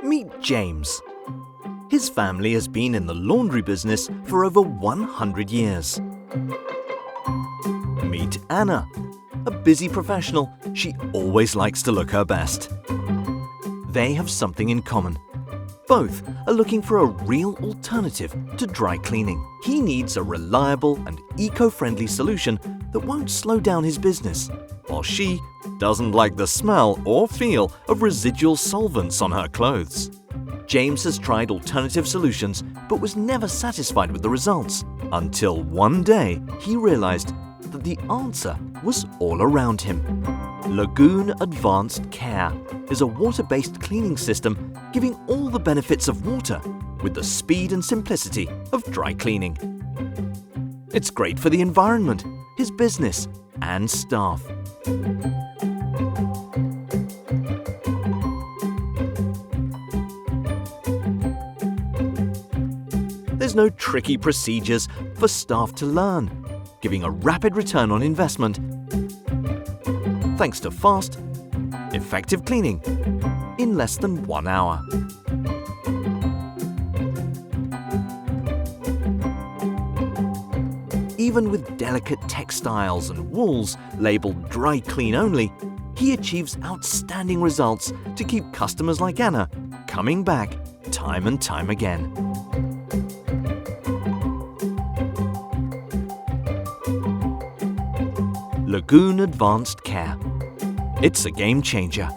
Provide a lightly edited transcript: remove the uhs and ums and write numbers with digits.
Meet James. His family has been in the laundry business for over 100 years. Meet Anna. A busy professional, she always likes to look her best. They have something in common. Both are looking for a real alternative to dry cleaning. He needs a reliable and eco-friendly solution that won't slow down his business, while she doesn't like the smell or feel of residual solvents on her clothes. James has tried alternative solutions but was never satisfied with the results, until one day he realized that the answer was all around him. Lagoon Advanced Care is a water-based cleaning system giving all the benefits of water with the speed and simplicity of dry cleaning. It's great for the environment, his business, and staff. There's no tricky procedures for staff to learn, giving a rapid return on investment thanks to fast, effective cleaning in less than 1 hour. Even with delicate textiles and wools labeled dry clean only, he achieves outstanding results to keep customers like Anna coming back time and time again. Lagoon Advanced Care. It's a game changer.